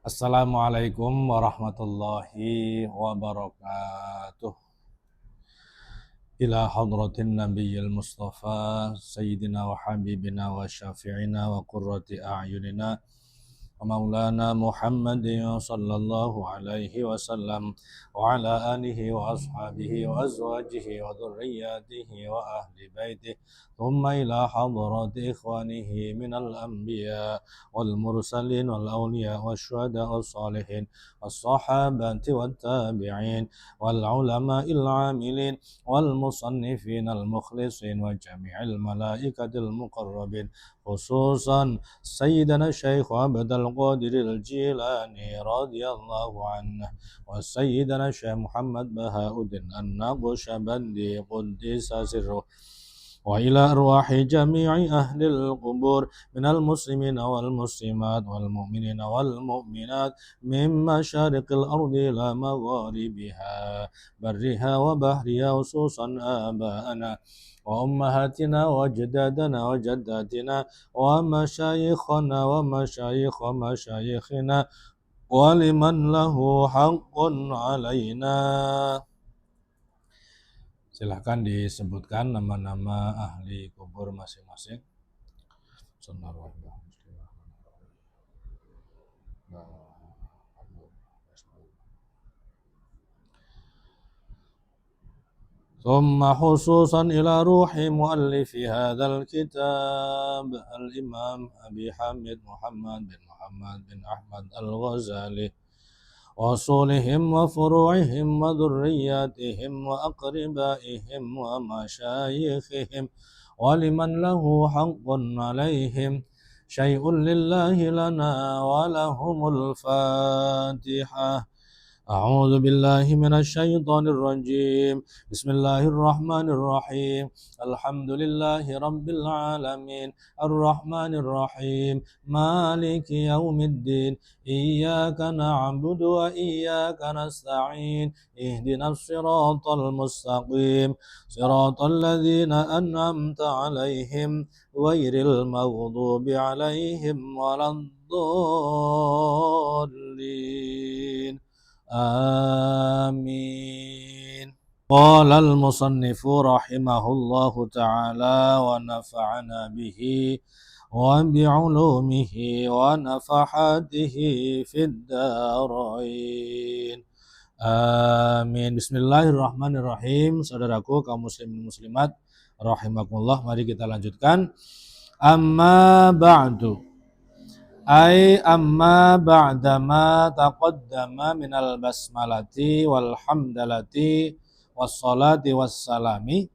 Assalamualaikum warahmatullahi wabarakatuh. Ila hadratin nabiyil mustafa sayyidina wa habibina wa syafi'ina wa qurrati a'yunina ومولانا محمد صلى الله عليه وسلم وعلى آله وأصحابه وأزواجه وذرياته وأهل بيته ثم إلى حضرات إخوانه من الأنبياء والمرسلين والأولياء والشهداء والصالحين والصحابة والتابعين والعلماء العاملين والمصنفين المخلصين وجميع الملائكة المقربين خصوصا سيدنا الشيخ عبد القادر الجيلاني رضي الله عنه وسيدنا الشيخ محمد بهاء الدين النقشبندي قدس سره وإلى أرواح جميع أهل القبور من المسلمين والمسلمات والمؤمنين والمؤمنات من مشارق الأرض إلى مغاربها برها وبحرها خصوصا آباءنا وأمهاتنا وأجدادنا وجداتنا ومشايخنا ومشايخ مشايخنا ولمن له حق علينا. Silahkan disebutkan nama-nama ahli kubur masing-masing. ثم خصوصا إلى روح مؤلف هذا الكتاب الإمام أبي حامد محمد بن أحمد الغزالي وأصولهم وفروعهم وذرياتهم وأقربائهم ومشايخهم ولمن له حق عليهم شيء لله لنا ولهم الفاتحة. أعوذ بالله من الشيطان الرجيم. بسم الله الرحمن الرحيم. الحمد لله رب العالمين الرحمن الرحيم مالك يوم الدين إياك نعبد وإياك نستعين اهدنا الصراط المستقيم صراط الذين أنعمت عليهم غير المغضوب عليهم ولا الضالين آمين. قال المصنف رحمه الله تعالى ونفعنا به وبعلومه ونفحاته في الدارين amin. Bismillahirrahmanirrahim. Saudaraku kaum muslimin muslimat rahimakumullah, mari kita lanjutkan. Amma ba'du amma ba'dama taqaddama minal basmalati walhamdalati wassalati wassalami,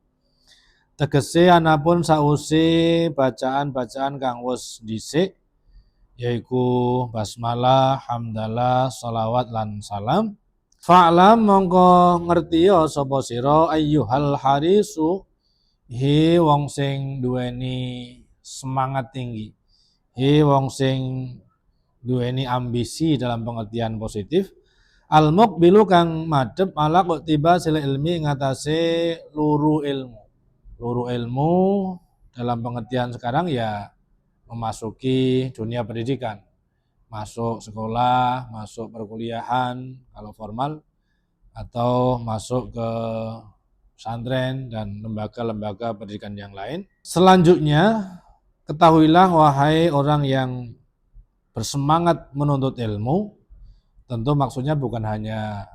tegese anapun sausi bacaan-bacaan kang wis dhisik yaiku basmalah, hamdalah, sholawat lan salam. Fa'lam mongko ngertiya sapa sira ayyuhal harisu, he wong sing duweni semangat tinggi, he wong sing duweni ambisi dalam pengertian positif, al muqbilu kang madhep ala kok tiba sila ilmi ngatasé luru ilmu. Luru ilmu dalam pengertian sekarang ya memasuki dunia pendidikan, masuk sekolah, masuk perkuliahan kalau formal, atau masuk ke pesantren dan lembaga-lembaga pendidikan yang lain. Selanjutnya, ketahuilah wahai orang yang bersemangat menuntut ilmu, tentu maksudnya bukan hanya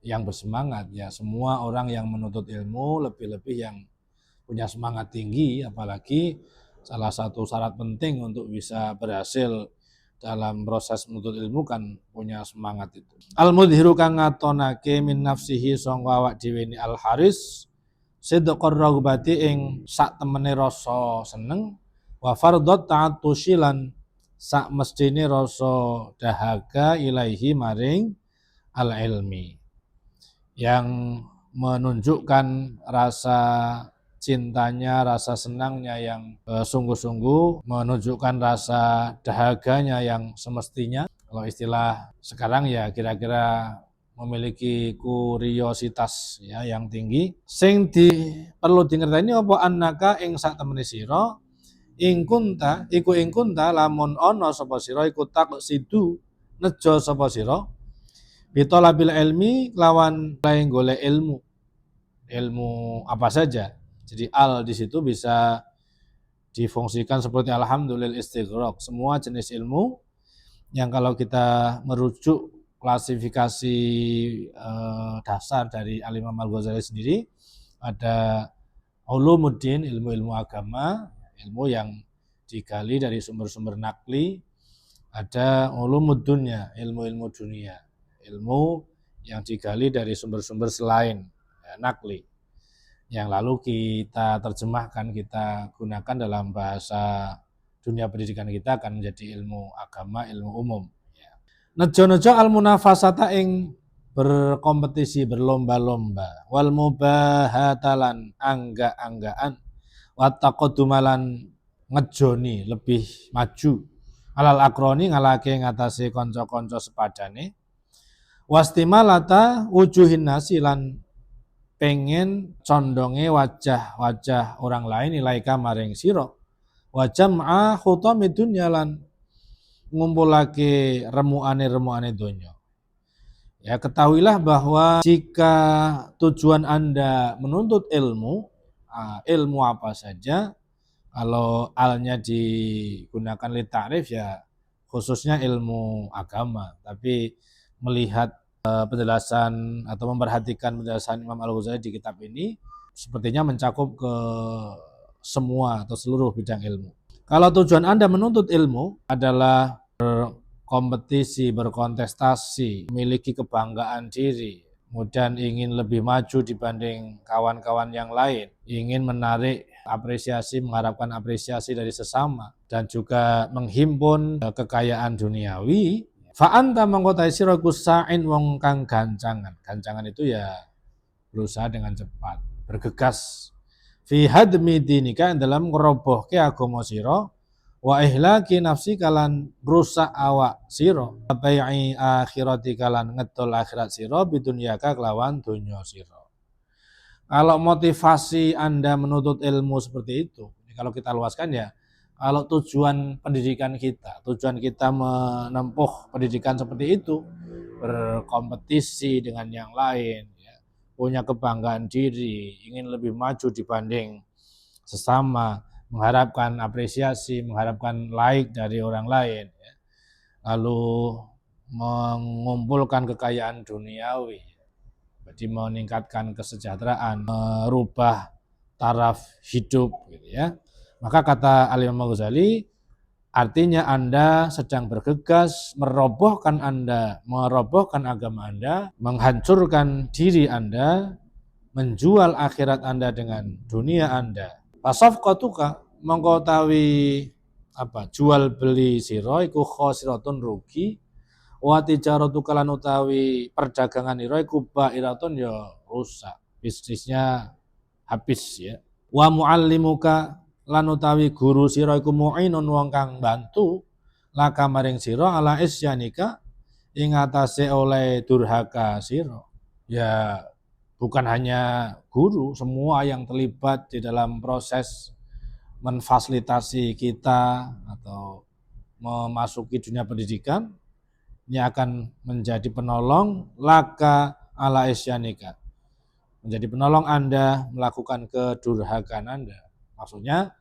yang bersemangat, ya semua orang yang menuntut ilmu, lebih-lebih yang punya semangat tinggi, apalagi salah satu syarat penting untuk bisa berhasil dalam proses menuntut ilmu kan punya semangat itu. Al-mudhiru kang ngatonake min nafsihi sangka awak dhewe ni al-haris sidqar raghbati ing sak temene rasa seneng, wa fardhat ta'attushi lan sak mestine rasa dahaga ilaihi maring al-ilmi, yang menunjukkan rasa cintanya, rasa senangnya yang sungguh-sungguh, menunjukkan rasa dahaganya yang semestinya. Kalau istilah sekarang ya kira-kira memiliki kuriositas ya yang tinggi. Sing perlu dingerteni apa annaka ing sak temene sira ing kunta lamun ana sapa sira iku taksidu nejo sapa sira bitolabil ilmi lawan lain golek ilmu apa saja. Jadi al di situ bisa difungsikan seperti alhamdulillah istighraq, semua jenis ilmu yang kalau kita merujuk klasifikasi dasar dari Al-Imam Al-Ghazali sendiri, ada ulumuddin, ilmu-ilmu agama, ilmu yang digali dari sumber-sumber nakli, ada ulumuddunnya, ilmu-ilmu dunia, ilmu yang digali dari sumber-sumber selain nakli, yang lalu kita terjemahkan, kita gunakan dalam bahasa dunia pendidikan kita akan menjadi ilmu agama, ilmu umum. Nejo-nejo al-munafasata ing berkompetisi, berlomba-lomba, wal mubahatalan angga-anggaan, wattaqadumalan ngejoni lebih maju, alal akroni ngalake ngatasi konco-konco sepadane, wastimalata wujuhin nasi lan pengen condonge wajah-wajah orang lain ilaika maring siro, wajam'a khutami dunya lan ngumpulake remuane donya. Ya, ketahuilah bahwa jika tujuan Anda menuntut ilmu, ilmu apa saja, kalau alnya digunakan li ta'rif ya khususnya ilmu agama, tapi melihat penjelasan atau memperhatikan penjelasan Imam Al-Ghazali di kitab ini sepertinya mencakup ke semua atau seluruh bidang ilmu. Kalau tujuan Anda menuntut ilmu adalah berkompetisi, berkontestasi, memiliki kebanggaan diri, kemudian ingin lebih maju dibanding kawan-kawan yang lain, ingin menarik apresiasi, mengharapkan apresiasi dari sesama, dan juga menghimpun kekayaan duniawi, fa'anta mengkotai sira kusa'in wong kang gancangan. Gancangan itu ya berusaha dengan cepat, bergegas. Fi hadmi dinika dalam ngerobohke agama sira, wa ihlaki nafsi kalan rusak awak sira, bai'i akhirati kalan ngedol akhirat sira bidunyaka kelawan dunya sira. Kalau motivasi Anda menuntut ilmu seperti itu, kalau kita luaskan ya, kalau tujuan pendidikan kita, tujuan kita menempuh pendidikan seperti itu, berkompetisi dengan yang lain, ya, punya kebanggaan diri, ingin lebih maju dibanding sesama, mengharapkan apresiasi, mengharapkan like dari orang lain, ya, lalu mengumpulkan kekayaan duniawi, jadi meningkatkan kesejahteraan, merubah taraf hidup, gitu ya. Maka kata Al-Imam Ghazali, artinya Anda sedang bergegas merobohkan agama Anda, menghancurkan diri Anda, menjual akhirat Anda dengan dunia Anda. Fasafqatuka mengkotawi jual beli sira iku khosiratun rugi, wa tijaratuka lan utawi perdagangan ira iku bairatun ya rusak, bisnisnya habis ya. Wa muallimuka lan utawi guru sira iku mu'inun wong kang bantu laka maring sira ala isyanika ing atase oleh durhaka sira. Ya bukan hanya guru, semua yang terlibat di dalam proses memfasilitasi kita atau memasuki dunia pendidikan ini akan menjadi penolong laka ala isyanika, menjadi penolong Anda melakukan kedurhakaan Anda. Maksudnya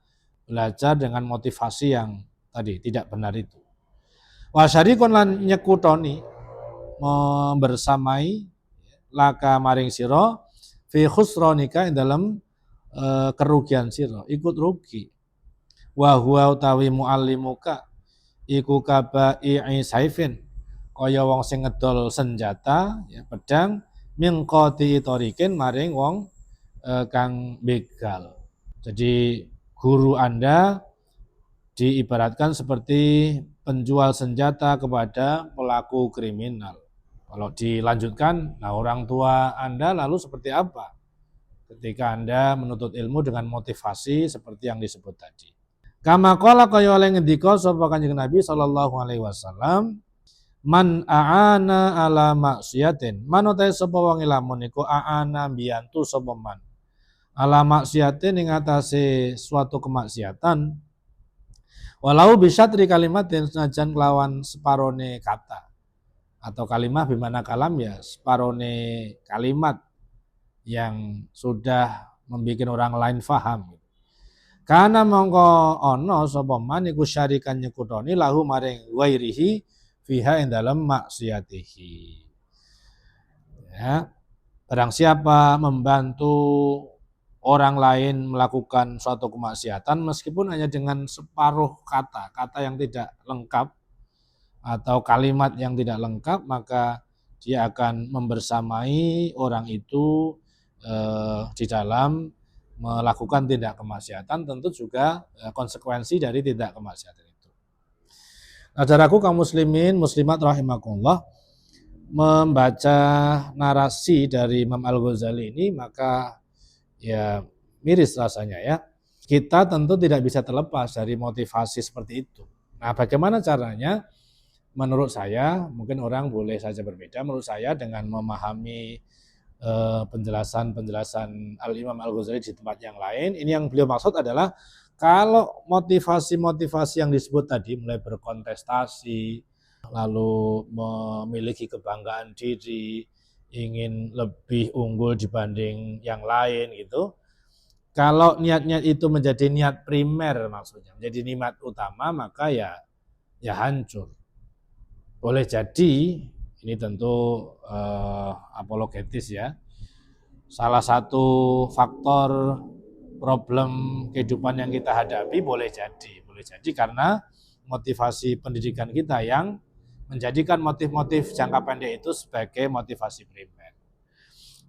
belajar dengan motivasi yang tadi tidak benar itu. Wasyarikun lan nyekutoni membersamai laka maring sira fi khusranika dalam kerugian sira, ikut rugi. Wa huwa utawi muallimuka iku kabai'i saifin, kaya wong sing ngedol senjata ya pedang mingqati torikin maring wong kang begal. Jadi guru Anda diibaratkan seperti penjual senjata kepada pelaku kriminal. Kalau dilanjutkan, nah orang tua Anda lalu seperti apa ketika Anda menuntut ilmu dengan motivasi seperti yang disebut tadi. Kama qala kaya oleh ngendika sapa Kanjeng Nabi sallallahu alaihi wasallam, man a'ana ala maksiatin, manote sapa wong lamun iku a'ana mbiyantu sapa man ala maksiatin ing atase suatu kemaksiatan, walau bisyatri kalimatin senajan kelawan separone kata. atau kalimah bimana kalam ya separone kalimat yang sudah membuat orang lain faham. Karena mongko ono sapa man iku syarikan nyekutoni lahu maring wairihi fiha ing dalem maksiatihi. Ya, barang siapa membantu orang lain melakukan suatu kemaksiatan meskipun hanya dengan separuh kata yang tidak lengkap atau kalimat yang tidak lengkap, maka dia akan membersamai orang itu di dalam melakukan tindak kemaksiatan, tentu juga konsekuensi dari tindak kemaksiatan itu. Nah, saudaraku kaum muslimin muslimat rahimakumullah, membaca narasi dari Imam Al-Ghazali ini maka ya miris rasanya ya. Kita tentu tidak bisa terlepas dari motivasi seperti itu. Nah, bagaimana caranya? Menurut saya, mungkin orang boleh saja berbeda, menurut saya dengan memahami penjelasan Al-Imam Al-Ghazali di tempat yang lain, ini yang beliau maksud adalah kalau motivasi-motivasi yang disebut tadi, mulai berkontestasi, lalu memiliki kebanggaan diri, ingin lebih unggul dibanding yang lain gitu, kalau niat-niat itu menjadi niat primer maksudnya, menjadi niat utama, maka ya hancur. Boleh jadi, ini tentu apologetis ya, salah satu faktor problem kehidupan yang kita hadapi boleh jadi karena motivasi pendidikan kita yang menjadikan motif-motif jangka pendek itu sebagai motivasi primer.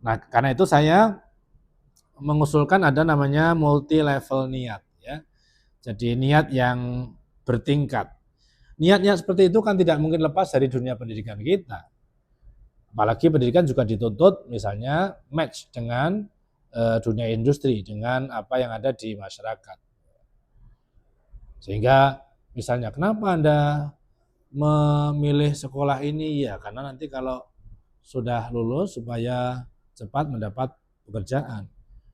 Nah, karena itu saya mengusulkan ada namanya multi level niat ya. Jadi niat yang bertingkat. Niat-niat seperti itu kan tidak mungkin lepas dari dunia pendidikan kita. Apalagi pendidikan juga dituntut misalnya match dengan dunia industri, dengan apa yang ada di masyarakat. Sehingga misalnya kenapa Anda memilih sekolah ini? Ya karena nanti kalau sudah lulus supaya cepat mendapat pekerjaan.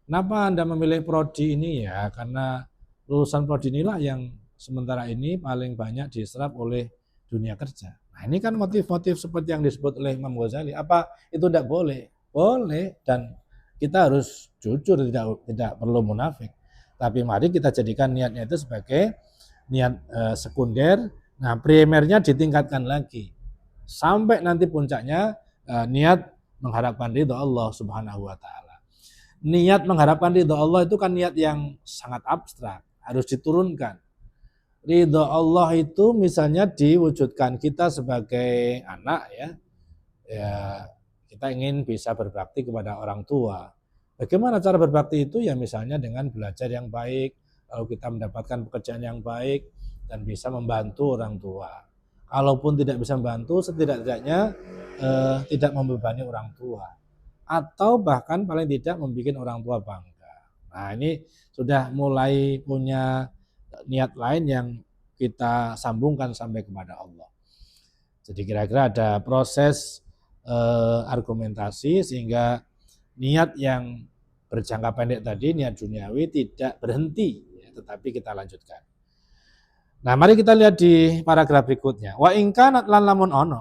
Kenapa Anda memilih prodi ini? Ya karena lulusan prodi inilah yang sementara ini paling banyak diserap oleh dunia kerja. Nah, ini kan motif-motif seperti yang disebut oleh Imam Ghazali. Apa itu tidak boleh? Boleh, dan kita harus jujur, tidak perlu munafik. Tapi mari kita jadikan niatnya itu sebagai niat sekunder. Nah, primernya ditingkatkan lagi sampai nanti puncaknya niat mengharapkan ridho Allah Subhanahu wa taala. Niat mengharapkan ridho Allah itu kan niat yang sangat abstrak, harus diturunkan. Ridho Allah itu misalnya diwujudkan kita sebagai anak ya kita ingin bisa berbakti kepada orang tua. Bagaimana cara berbakti itu? Ya misalnya dengan belajar yang baik, lalu kita mendapatkan pekerjaan yang baik dan bisa membantu orang tua. Kalaupun tidak bisa membantu, setidak-tidaknya tidak membebani orang tua. Atau bahkan paling tidak membuat orang tua bangga. Nah, ini sudah mulai punya niat lain yang kita sambungkan sampai kepada Allah. Jadi kira-kira ada proses argumentasi sehingga niat yang berjangka pendek tadi, niat duniawi tidak berhenti, ya, tetapi kita lanjutkan. Nah, mari kita lihat di paragraf berikutnya. Wa in kanat lan lamun ono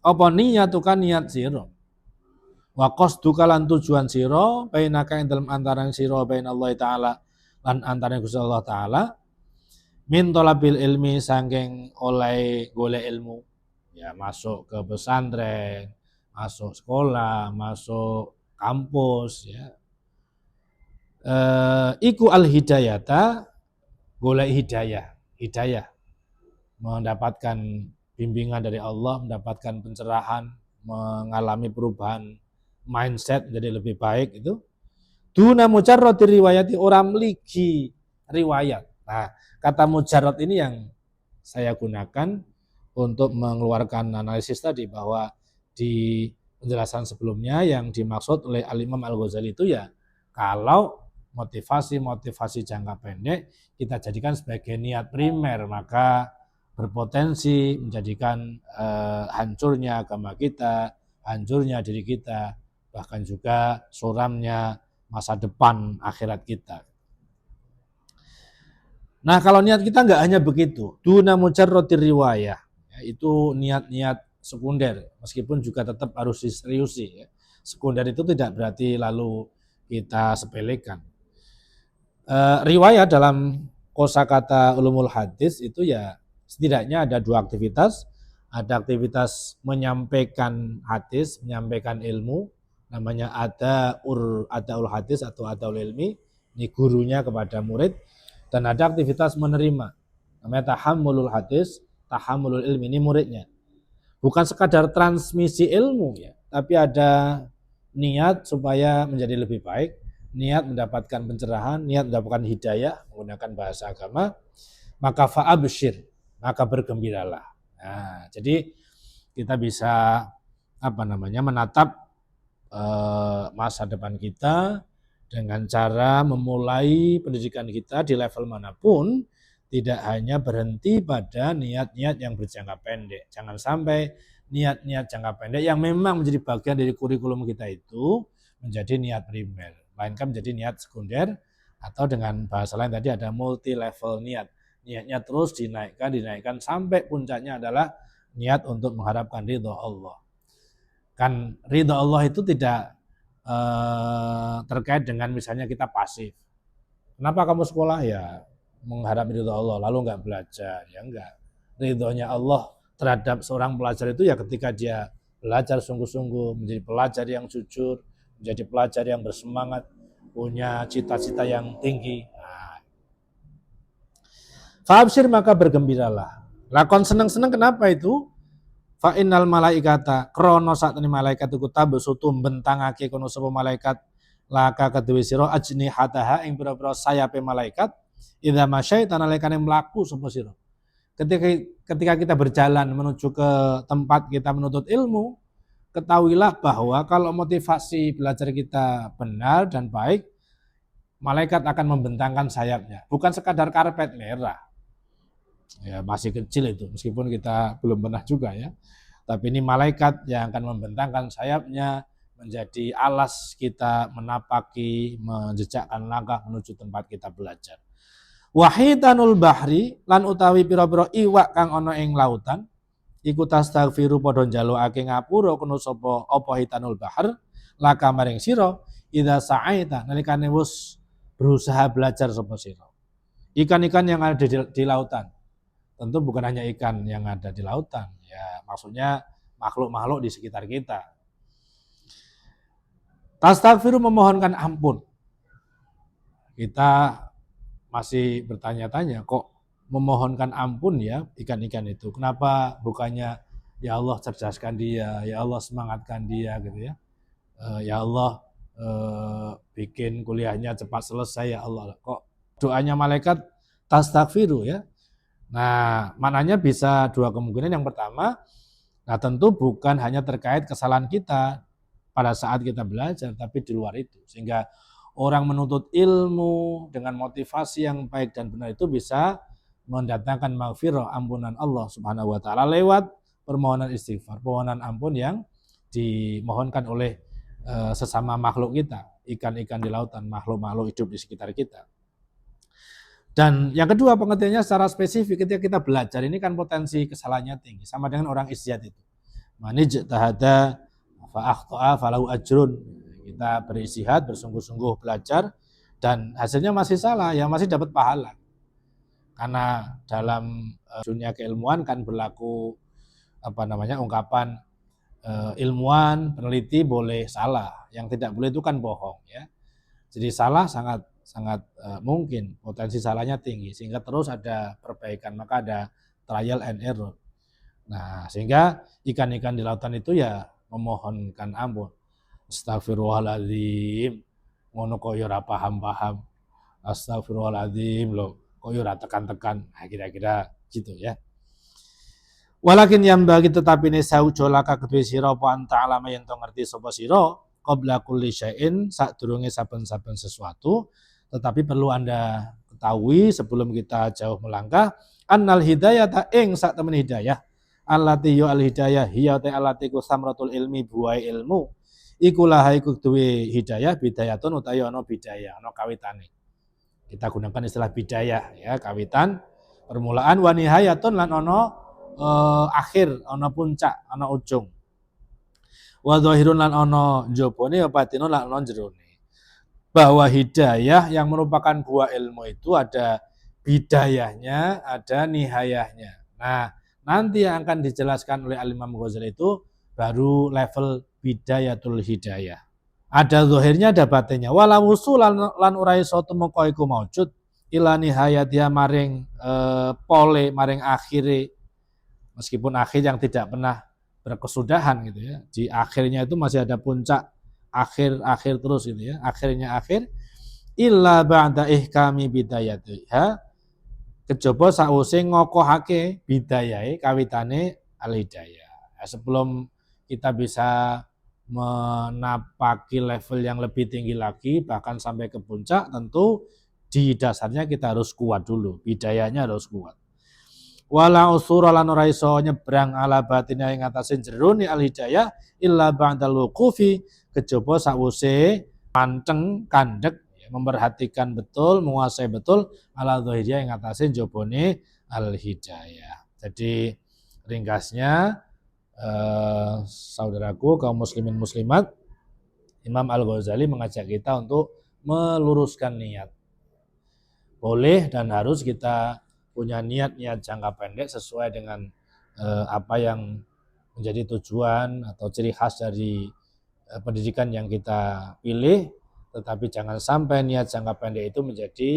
apa niyatukan niat sira. Wa qasduka lan tujuan sira bainaka ing dalem antaraning sira bain Allah taala lan antaraning Gusti Allah taala min talabil ilmi saking oleh golek ilmu, ya masuk ke pesantren, masuk sekolah, masuk kampus ya. Iku al hidayata golek hidayah mendapatkan bimbingan dari Allah, mendapatkan pencerahan, mengalami perubahan mindset jadi lebih baik itu. Duna mujarrati riwayati orang ligi riwayat. Nah, kata mujarrad ini yang saya gunakan untuk mengeluarkan analisis tadi bahwa di penjelasan sebelumnya yang dimaksud oleh Al-Imam Al-Ghazali itu ya kalau motivasi jangka pendek kita jadikan sebagai niat primer maka berpotensi menjadikan hancurnya agama kita, hancurnya diri kita, bahkan juga suramnya masa depan akhirat kita. Nah, kalau niat kita nggak hanya begitu, duna mujarratir riwayah, itu niat-niat sekunder, meskipun juga tetap harus diseriusi ya. Sekunder itu tidak berarti lalu kita sepelekan. Riwayat dalam kosakata ulumul hadis itu ya setidaknya ada dua aktivitas. Ada aktivitas menyampaikan hadis, menyampaikan ilmu, namanya adaul hadis atau adaul ilmi, ini gurunya kepada murid. Dan ada aktivitas menerima, namanya tahammulul hadis, tahammulul ilmi, ini muridnya. Bukan sekadar transmisi ilmu ya, tapi ada niat supaya menjadi lebih baik, niat mendapatkan pencerahan, niat mendapatkan hidayah menggunakan bahasa agama, maka fa'abshir, maka bergembiralah. Nah, jadi kita bisa menatap masa depan kita dengan cara memulai pendidikan kita di level manapun, tidak hanya berhenti pada niat-niat yang berjangka pendek. Jangan sampai niat-niat jangka pendek yang memang menjadi bagian dari kurikulum kita itu menjadi niat primer, melainkan menjadi niat sekunder, atau dengan bahasa lain tadi ada multi level niat. Niatnya terus dinaikkan sampai puncaknya adalah niat untuk mengharapkan ridho Allah. Kan ridho Allah itu tidak terkait dengan misalnya kita pasif. Kenapa kamu sekolah? Ya mengharap ridho Allah, lalu enggak belajar. Ya enggak. Ridhonya Allah terhadap seorang pelajar itu ya ketika dia belajar sungguh-sungguh, menjadi pelajar yang jujur, menjadi pelajar yang bersemangat, punya cita-cita yang tinggi. Fa'abshir, maka bergembiralah. Lakon seneng-seneng kenapa itu? Fa'innal malaikata, krono saat ini malaikat itu tabesutu bentangake kono sapa malaikat laka kedue sira ajnihataha ing pira-pira sayape malaikat idza masyaita nalikane mlaku sapa sira. Ketika kita berjalan menuju ke tempat kita menuntut ilmu, ketahuilah bahwa kalau motivasi belajar kita benar dan baik, malaikat akan membentangkan sayapnya. Bukan sekadar karpet merah. Ya masih kecil itu, meskipun kita belum pernah juga ya. Tapi ini malaikat yang akan membentangkan sayapnya menjadi alas kita menapaki, menjejakkan langkah menuju tempat kita belajar. Wahitanul bahri lan utawi pira-pira iwak kang ana ing lautan iku tastaghfiru padha njalukake ngapura kono sapa apa hitanul bahar laka maring sira idza sa'aita nalikane wis berusaha belajar sapa sira. Ikan-ikan yang ada di lautan. Tentu bukan hanya ikan yang ada di lautan, ya maksudnya makhluk-makhluk di sekitar kita. Tastaghfiru memohonkan ampun. Kita masih bertanya-tanya kok memohonkan ampun ya ikan-ikan itu. Kenapa bukannya ya Allah cerdaskan dia, ya Allah semangatkan dia gitu ya. Ya Allah bikin kuliahnya cepat selesai ya Allah. Kok doanya malaikat tastaghfiru ya. Nah, maknanya bisa dua kemungkinan. Yang pertama, nah tentu bukan hanya terkait kesalahan kita pada saat kita belajar, tapi di luar itu. Sehingga orang menuntut ilmu dengan motivasi yang baik dan benar itu bisa mendatangkan maghfirah, ampunan Allah Subhanahu wa taala lewat permohonan istighfar, permohonan ampun yang dimohonkan oleh sesama makhluk kita, ikan-ikan di lautan, makhluk-makhluk hidup di sekitar kita. Dan yang kedua pengertiannya secara spesifik ketika kita belajar ini kan potensi kesalahannya tinggi, sama dengan orang ijtihad itu. Manijtahada fa akhta'a falahu ajrun. Kita beristihad, bersungguh-sungguh belajar dan hasilnya masih salah, ya masih dapat pahala. Karena dalam dunia keilmuan kan berlaku ungkapan ilmuwan, peneliti boleh salah, yang tidak boleh itu kan bohong ya. Jadi salah sangat mungkin, potensi salahnya tinggi, sehingga terus ada perbaikan, maka ada trial and error. Nah, sehingga ikan-ikan di lautan itu ya memohonkan ampun. Astagfirullahaladzim, ngono kok ya ora paham-paham. Astagfirullahaladzim loh, kok ya ora tekan-tekan. Nah, kira-kira gitu ya. Walakin yang bagi tetapi ini saujolaka kedua sira apa anta alama yang ngerti sapa sira qabla kulli syai'in sadurunge saben-saben sesuatu. Tetapi perlu Anda ketahui sebelum kita jauh melangkah, annal hidayata ing sak temen hidayah, allati yu al hidayah hiya ta allati ku samratul ilmi buai ilmu. Iku laha iku duwe hidayah bidayatun utawi ana bidayah, ana kawitane. Kita gunakan istilah bidayah ya, kawitan, permulaan wa nihayatun lan ana akhir, ana puncak, ana ujung. Wa dhahirun lan ana njabane wa batinun lan ana jerone. Bahwa hidayah yang merupakan buah ilmu itu ada bidayahnya, ada nihayahnya. Nah, nanti yang akan dijelaskan oleh Al-Imam Ghazali itu baru level bidayatul hidayah. Ada zahirnya, ada batinnya. Wala wusulan lan ora iso temeka iku maujud ila nihayatiha maring pole maring akhire, meskipun akhir yang tidak pernah berkesudahan gitu ya. Di akhirnya itu masih ada puncak, akhir terus gitu ya. Akhirnya akhir illa ba'da ihkami bidayatiha, kejaba sause ngokohake bidayahe kawitane al-hidayah. Nah, sebelum kita bisa menapaki level yang lebih tinggi lagi bahkan sampai ke puncak, tentu di dasarnya kita harus kuat dulu, bidayahnya harus kuat. Wala usura lan ora iso nyebrang ala batinnya ing atase jerone al hidayah illa ba'dal wuqufi, kejaba sawuse panceng kandhek memperhatikan betul, menguasai betul ala zahiriyah ing atase jabone al hidayah. Jadi ringkasnya saudaraku kaum muslimin muslimat, Imam Al-Ghazali mengajak kita untuk meluruskan niat. Boleh dan harus kita punya niat-niat jangka pendek sesuai dengan apa yang menjadi tujuan atau ciri khas dari pendidikan yang kita pilih, tetapi jangan sampai niat jangka pendek itu menjadi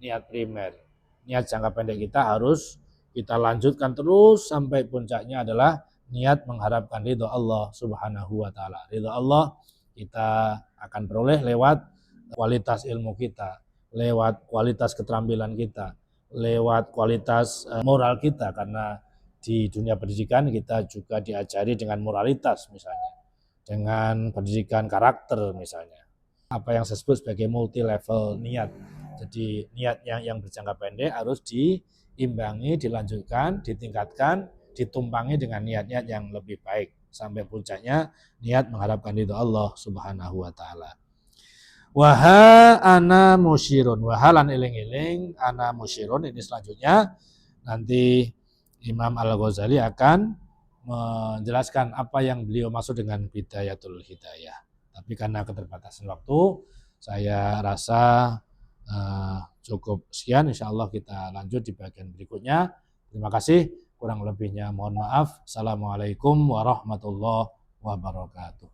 niat primer. Niat jangka pendek kita harus kita lanjutkan terus sampai puncaknya adalah niat mengharapkan ridho Allah Subhanahu wa taala. Ridho Allah kita akan peroleh lewat kualitas ilmu kita, lewat kualitas keterampilan kita, lewat kualitas moral kita, karena di dunia pendidikan kita juga diajari dengan moralitas misalnya, dengan pendidikan karakter misalnya, apa yang saya sebut sebagai multi level niat. Jadi niat yang berjangka pendek harus diimbangi, dilanjutkan, ditingkatkan, ditumpangi dengan niat-niat yang lebih baik sampai puncaknya niat mengharapkan ridho Allah Subhanahu wa taala. Waha ana musyirun, wahalan eling-eling ana musyirun, ini selanjutnya nanti Imam Al-Ghazali akan menjelaskan apa yang beliau maksud dengan bidayatul hidayah. Tapi karena keterbatasan waktu, saya rasa cukup sekian. Insyaallah kita lanjut di bagian berikutnya. Terima kasih, kurang lebihnya mohon maaf. Assalamualaikum warahmatullahi wabarakatuh.